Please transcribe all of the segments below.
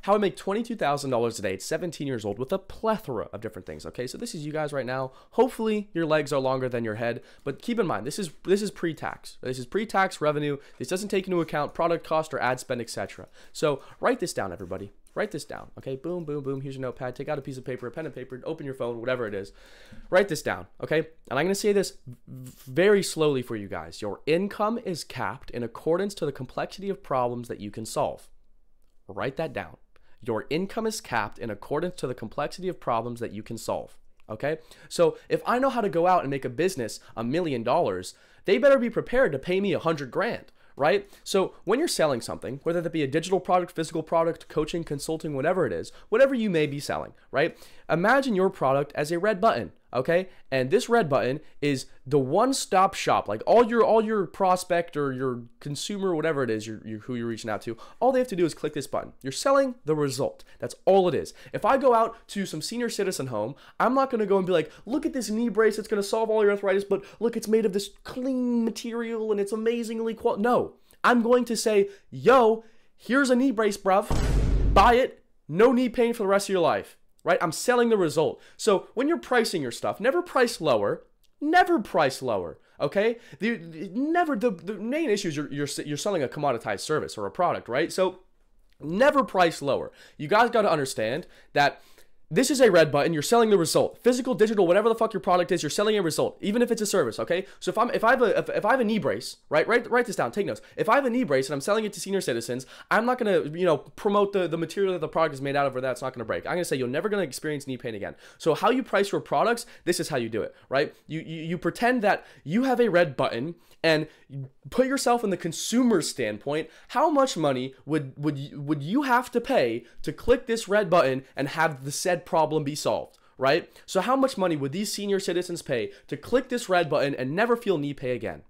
how I make $22,000 a day at 17 years old with a plethora of different things. Okay, so this is you guys right now. Hopefully your legs are longer than your head, but keep in mind this is pre-tax. This is pre-tax revenue. This doesn't take into account product cost or ad spend, etc. So write this down, everybody. Write this down, okay? Boom, boom, boom. Here's your notepad. Take out a piece of paper, a pen and paper, open your phone, whatever it is. Write this down, okay? And I'm going to say this very slowly for you guys. Your income is capped in accordance to the complexity of problems that you can solve. Write that down. Your income is capped in accordance to the complexity of problems that you can solve, okay? So if I know how to go out and make a business $1 million, they better be prepared to pay me 100 grand. Right? So when you're selling something, whether that be a digital product, physical product, coaching, consulting, whatever it is, whatever you may be selling, right? Imagine your product as a red button, okay? And this red button is the one-stop shop. Like all your prospect or your consumer, whatever it is who you're reaching out to, all they have to do is click this button. You're selling the result. That's all it is. If I go out to some senior citizen home, I'm not going to go and be like, look at this knee brace. It's going to solve all your arthritis, but look, it's made of this clean material and it's amazingly quality. No, I'm going to say, yo, here's a knee brace, bruv. Buy it. No knee pain for the rest of your life. Right? I'm selling the result. So when you're pricing your stuff, never price lower. Never price lower. Okay? The main issue is you're selling a commoditized service or a product, right? So never price lower. You guys got to understand that this is a red button. You're selling the result. Physical, digital, whatever the fuck your product is, you're selling a result, even if it's a service. Okay. So if I have a knee brace, right? Write this down. Take notes. If I have a knee brace and I'm selling it to senior citizens, I'm not gonna promote the material that the product is made out of, or that's not gonna break. I'm gonna say you're never gonna experience knee pain again. So how you price your products, this is how you do it, right? You pretend that you have a red button and put yourself in the consumer standpoint. How much money would you have to pay to click this red button and have the said problem be solved, right? So how much money would these senior citizens pay to click this red button and never feel knee pain again?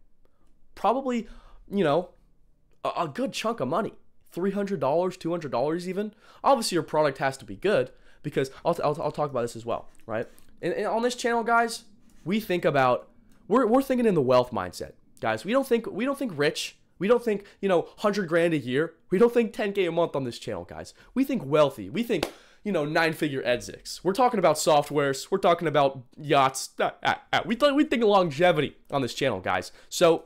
Probably, a good chunk of money. $300, $200 even. Obviously your product has to be good, because I'll talk about this as well, right? And on this channel, guys, we think about, we're thinking in the wealth mindset. Guys, we don't think rich. We don't think, 100 grand a year. We don't think 10K a month on this channel, guys. We think wealthy. We think, 9-figure exits. We're talking about softwares. We're talking about yachts. We think longevity on this channel, guys. So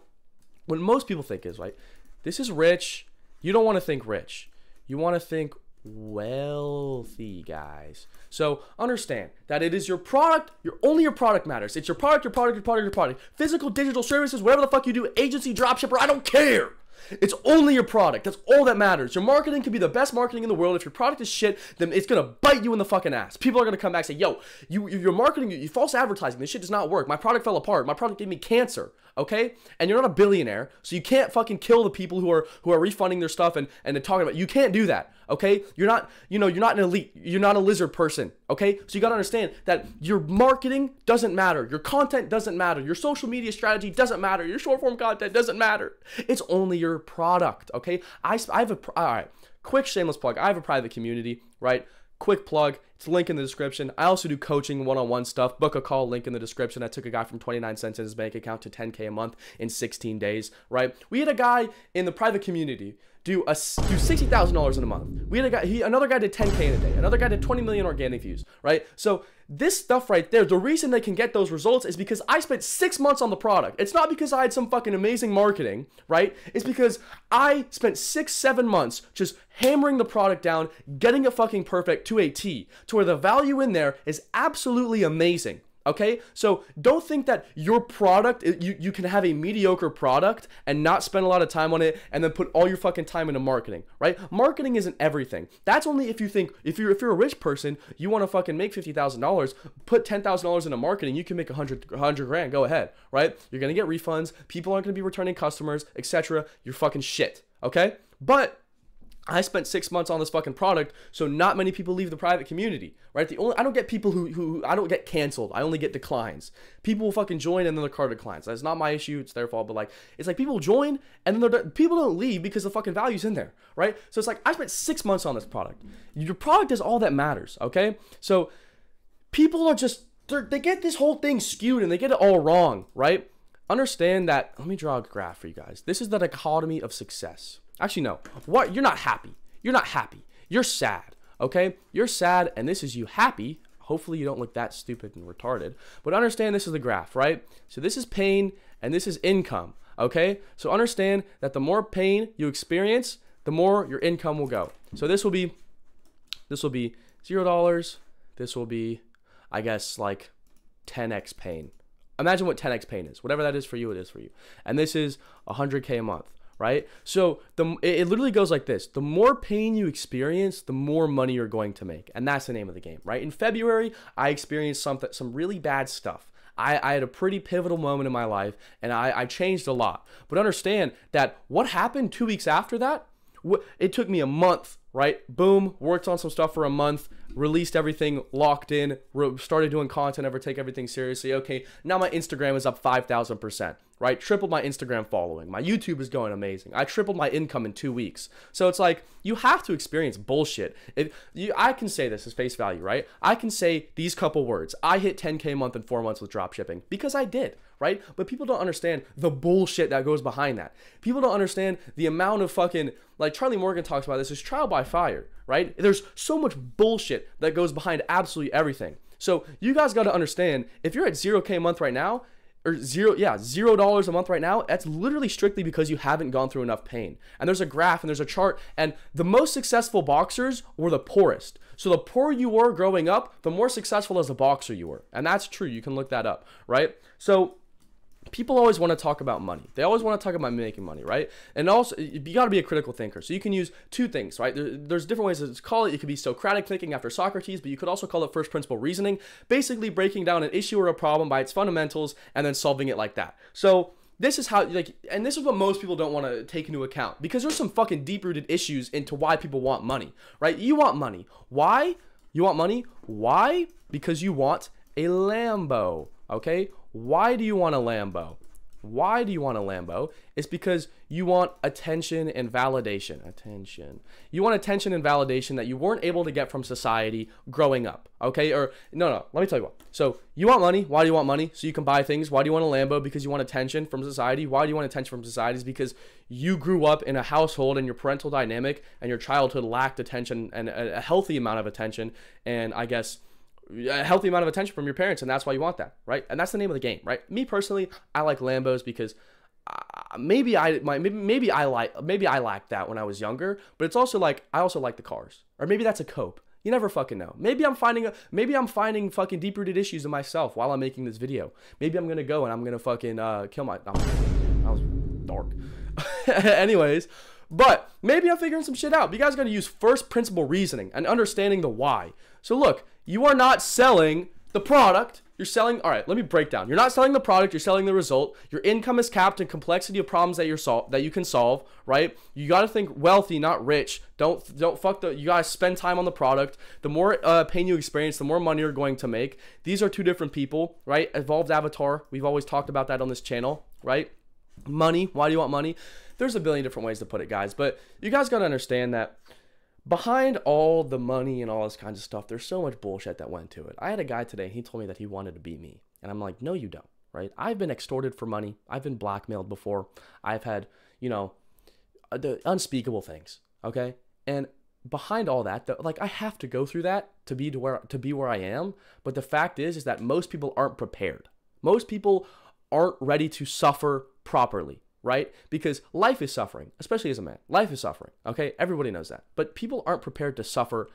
what most people think is, right, this is rich. You don't want to think rich. You want to think wealthy, guys. So understand that it is your product. Only your product matters. It's your product, your product, your product, your product. Physical, digital services, whatever the fuck you do, agency, dropshipper, I don't care. It's only your product. That's all that matters. Your marketing can be the best marketing in the world. If your product is shit, then it's going to bite you in the fucking ass. People are going to come back and say, yo, your marketing, you false advertising, this shit does not work. My product fell apart. My product gave me cancer. Okay? And you're not a billionaire, so you can't fucking kill the people who are refunding their stuff and talking about, you can't do that. Okay? You're not an elite. You're not a lizard person. Okay? So you got to understand that your marketing doesn't matter. Your content doesn't matter. Your social media strategy doesn't matter. Your short form content doesn't matter. It's only your product. Okay? I have all right. Quick shameless plug. I have a private community, right? Quick plug. It's a link in the description. I also do coaching one-on-one stuff. Book a call, link in the description. I took a guy from 29 cents in his bank account to 10K a month in 16 days, right? We had a guy in the private community do $60,000 in a month. We had another guy did 10K in a day. Another guy did 20 million organic views, right? So this stuff right there, the reason they can get those results is because I spent 6 months on the product. It's not because I had some fucking amazing marketing, right? It's because I spent 6-7 months just hammering the product down, getting it fucking perfect to a T, to where the value in there is absolutely amazing. Okay, so don't think that your product, you can have a mediocre product and not spend a lot of time on it and then put all your fucking time into marketing, right? Marketing isn't everything. That's only if you think, if you're a rich person, you want to fucking make $50,000, put $10,000 into marketing, you can make 100 grand, go ahead, right? You're going to get refunds, people aren't going to be returning customers, etc. You're fucking shit, okay? But I spent 6 months on this fucking product, so not many people leave the private community, right? I don't get people who I don't get canceled. I only get declines. People will fucking join and then their card declines. That's not my issue. It's their fault. But it's like people join and then people don't leave because the fucking value's in there, right? So it's like I spent 6 months on this product. Your product is all that matters, okay? So people are just they get this whole thing skewed and they get it all wrong, right? Understand that. Let me draw a graph for you guys. This is the dichotomy of success. Actually, no. What? You're not happy. You're not happy. You're sad. okay? You're sad, and this is you happy. Hopefully you don't look that stupid and retarded. But understand this is the graph, right? So this is pain, and this is income, okay? So understand that the more pain you experience, the more your income will go. So this will be $0. This will be, I guess, like 10x pain. Imagine what 10x pain is. Whatever that is for you, it is for you. And this is 100K a month, right? So it literally goes like this. The more pain you experience, the more money you're going to make. And that's the name of the game, right? In February, I experienced some really bad stuff. I had a pretty pivotal moment in my life, and I changed a lot. But understand that what happened 2 weeks after that, it took me a month, right? Boom, worked on some stuff for a month, released everything, locked in, started doing content, ever take everything seriously. Okay, now my Instagram is up 5,000%, right? Tripled my Instagram following. My YouTube is going amazing. I tripled my income in 2 weeks. So it's like, you have to experience bullshit. I can say this as face value, right? I can say these couple words. I hit 10K a month in 4 months with dropshipping because I did, right? But people don't understand the bullshit that goes behind that. People don't understand the amount of fucking, like Charlie Morgan talks about this, is trial by fire, right? There's so much bullshit that goes behind absolutely everything. So you guys got to understand, if you're at 0K a month right now, or $0 a month right now, that's literally strictly because you haven't gone through enough pain. And there's a graph and there's a chart, and the most successful boxers were the poorest. So the poorer you were growing up, the more successful as a boxer you were. And that's true. You can look that up, right? So people always want to talk about money. They always want to talk about making money, right? And also, you got to be a critical thinker. So you can use two things, right? There's different ways to call it. It could be Socratic thinking after Socrates, but you could also call it first principle reasoning, basically breaking down an issue or a problem by its fundamentals and then solving it like that. So this is how, like, and this is what most people don't want to take into account, because there's some fucking deep-rooted issues into why people want money, right? You want money. Why? You want money? Why? Because you want a Lambo, okay? Why do you want a Lambo? Why do you want a Lambo? It's because you want attention and validation. Attention. You want attention and validation that you weren't able to get from society growing up, okay? Or, no, let me tell you what. So you want money. Why do you want money? So you can buy things. Why do you want a Lambo? Because you want attention from society. Why do you want attention from society? Is because you grew up in a household and your parental dynamic and your childhood lacked attention, and a healthy amount of attention, and I guess a healthy amount of attention from your parents, and that's why you want that, right? And that's the name of the game, right? Me personally, I like Lambos because maybe I lacked that when I was younger, but it's also like I also like the cars, or maybe that's a cope. You never fucking know. Maybe I'm finding fucking deep-rooted issues in myself while I'm making this video. Maybe I'm gonna go and I'm gonna fucking kill my. That was dark. Anyways. But maybe I'm figuring some shit out. But you guys got to use first principle reasoning and understanding the why. So look, you are not selling the product. You're selling, all right, let me break down. You're not selling the product, you're selling the result. Your income is capped in complexity of problems that you can solve, right? You got to think wealthy, not rich. Don't fuck you got to spend time on the product. The more pain you experience, the more money you're going to make. These are two different people, right? Evolved avatar. We've always talked about that on this channel, right? Money. Why do you want money? There's a billion different ways to put it, guys, but you guys got to understand that behind all the money and all this kinds of stuff, there's so much bullshit that went to it. I had a guy today, he told me that he wanted to beat me, and I'm like, no, you don't, right? I've been extorted for money. I've been blackmailed before. I've had, the unspeakable things, okay? And behind all that, like, I have to go through that to be where I am, but the fact is that most people aren't prepared. Most people aren't ready to suffer properly, right? Because life is suffering, especially as a man. Life is suffering, okay? Everybody knows that. But people aren't prepared to suffer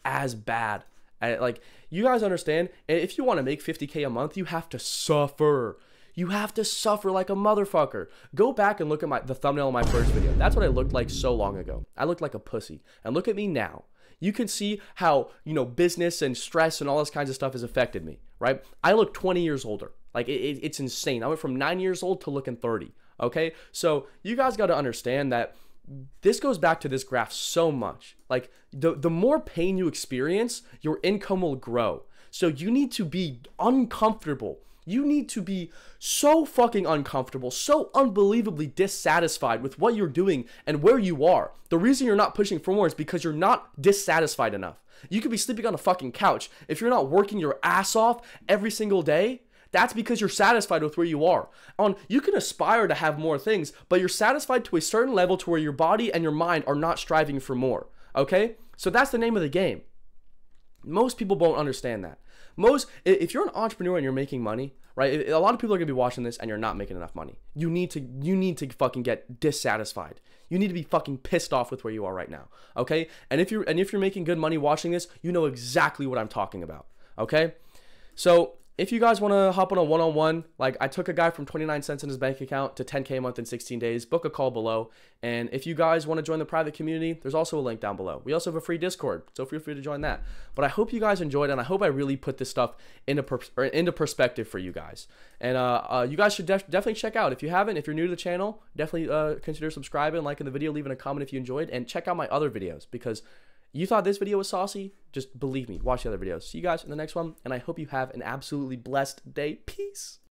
as bad. Like, you guys understand, if you want to make 50K a month, you have to suffer. You have to suffer like a motherfucker. Go back and look at the thumbnail of my first video. That's what I looked like so long ago. I looked like a pussy. And look at me now. You can see how, business and stress and all this kinds of stuff has affected me, right? I look 20 years older. Like, it's insane. I went from 9 years old to looking 30. Okay, so you guys got to understand that this goes back to this graph so much. Like, the more pain you experience, your income will grow. So you need to be uncomfortable. You need to be so fucking uncomfortable, so unbelievably dissatisfied with what you're doing and where you are. The reason you're not pushing for more is because you're not dissatisfied enough. You could be sleeping on a fucking couch. If you're not working your ass off every single day, that's because you're satisfied with where you are. You can aspire to have more things, but you're satisfied to a certain level to where your body and your mind are not striving for more, okay? So that's the name of the game. Most people won't understand that. If you're an entrepreneur and you're making money, right? A lot of people are gonna be watching this and you're not making enough money. You need to fucking get dissatisfied. You need to be fucking pissed off with where you are right now, okay? And if you're making good money watching this, you know exactly what I'm talking about, okay? So if you guys want to hop on a one-on-one, like I took a guy from 29 cents in his bank account to 10K a month in 16 days, book a call below. And if you guys want to join the private community, there's also a link down below. We also have a free Discord, so feel free to join that. But I hope you guys enjoyed, and I hope I really put this stuff into perspective for you guys. And you guys should definitely check out. If you haven't, if you're new to the channel, definitely consider subscribing, liking the video, leaving a comment if you enjoyed, and check out my other videos, because you thought this video was saucy? Just believe me, watch the other videos. See you guys in the next one, and I hope you have an absolutely blessed day. Peace.